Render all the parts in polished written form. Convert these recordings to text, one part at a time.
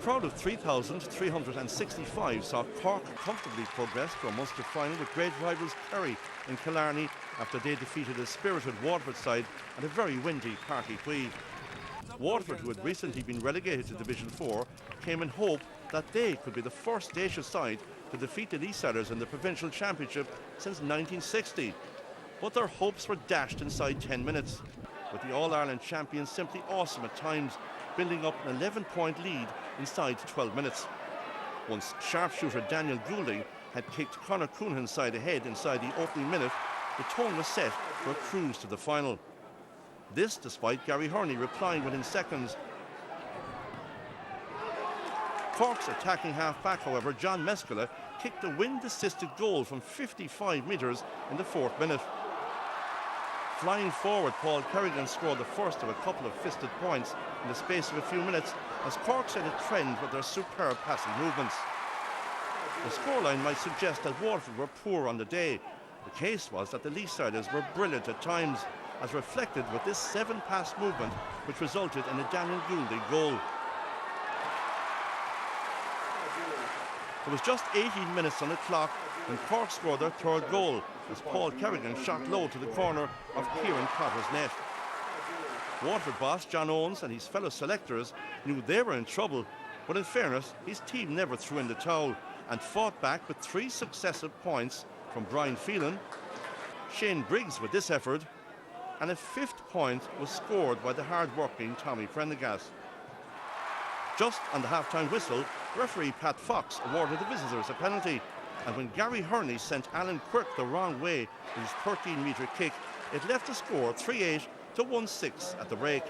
crowd of 3,365 saw Cork comfortably progress to a Munster final with great rivals Kerry in Killarney after they defeated a spirited Waterford side at a very windy Páirc Uí Chaoimh. Waterford, who had recently been relegated to Division 4, came in hope that they could be the first Ayrshire side to defeat the Leesiders in the Provincial Championship since 1960. But their hopes were dashed inside 10 minutes, with the All-Ireland champions simply awesome at times, building up an 11-point lead inside 12 minutes. Once sharpshooter Daniel Goulding had kicked Conor Coonahan's side ahead inside the opening minute, the tone was set for a cruise to the final. This despite Gary Hurney replying within seconds. Cork's attacking half-back, however, John Mescala, kicked a wind-assisted goal from 55 metres in the 4th minute. Flying forward, Paul Kerrigan scored the first of a couple of fisted points in the space of a few minutes as Cork set a trend with their superb passing movements. The scoreline might suggest that Waterford were poor on the day. The case was that the Leesiders were brilliant at times, as reflected with this 7-pass movement which resulted in a Daniel Goulding goal. There was just 18 minutes on the clock when Cork scored their 3rd goal as Paul Kerrigan shot low to the corner of Kieran Cotter's net. Waterford boss John Owens and his fellow selectors knew they were in trouble, but in fairness, his team never threw in the towel and fought back with 3 successive points from Brian Phelan, Shane Briggs with this effort, and a 5th point was scored by the hard-working Tommy Prendergast. Just on the half-time whistle, referee Pat Fox awarded the visitors a penalty, and when Gary Hurney sent Alan Quirk the wrong way with his 13-metre kick, it left the score 3-8 to 1-6 at the break.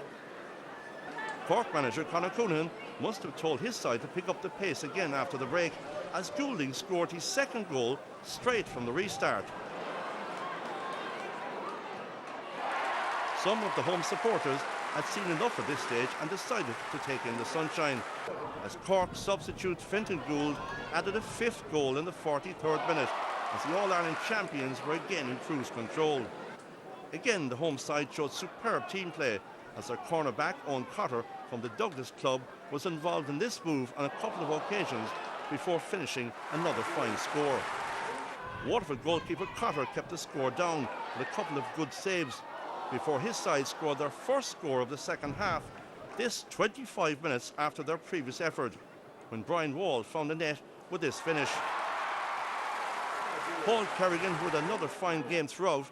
Cork manager Conor Coonahan must have told his side to pick up the pace again after the break, as Goulding scored his 2nd goal straight from the restart. Some of the home supporters had seen enough at this stage and decided to take in the sunshine, as Cork substitute Fintan Gould added a 5th goal in the 43rd minute, as the All-Ireland champions were again in cruise control. Again, the home side showed superb team play, as their cornerback Owen Cotter from the Douglas club was involved in this move on a couple of occasions before finishing another fine score. Waterford goalkeeper Cotter kept the score down with a couple of good saves before his side scored their first score of the second half, this 25 minutes after their previous effort, when Brian Wall found the net with this finish. Paul Kerrigan, who had another fine game throughout,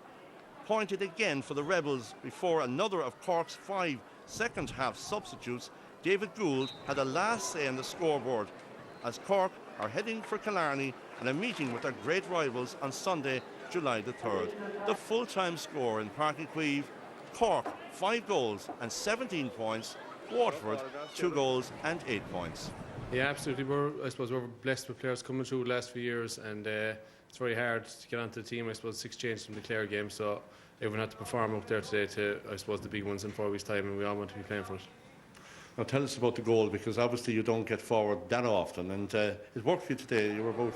pointed again for the Rebels before another of Cork's 5 second-half substitutes, David Gould, had a last say on the scoreboard, as Cork are heading for Killarney and a meeting with their great rivals on Sunday, July the 3rd. The full-time score in Páirc Uí Chaoimh: Cork 5 goals and 17 points, Waterford 2 goals and 8 points. Yeah, absolutely. I suppose we're blessed with players coming through the last few years, and it's very hard to get onto the team. I suppose 6 changes from the Clare game, so everyone had to perform out there today to, I suppose, the big ones in 4 weeks' time, and we all want to be playing for it. Now tell us about the goal, because obviously you don't get forward that often, and it worked for you today. You were about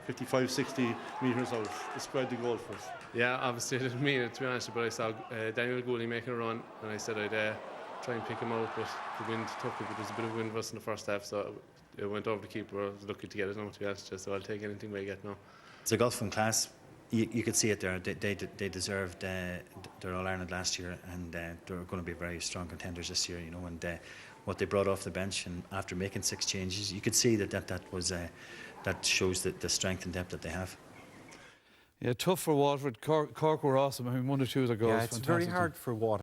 55-60 metres out. Describe the goal for us. Yeah, obviously I didn't mean it, to be honest, but I saw Daniel Goulding making a run, and I said I'd try and pick him out, but the wind took it. There was a bit of wind for us in the first half, so it went over the keeper. I was lucky to get it now, to be honest, so I'll take anything we get now. It's a golfing class. You could see it there. They deserved their All-Ireland last year, and they're going to be very strong contenders this year, you know, and what they brought off the bench, and after making 6 changes, you could see that shows the strength and depth that they have. Yeah, tough for Waterford. Cork were awesome. I mean, 1 or 2 of the goals. Yeah, it's very hard for Waterford.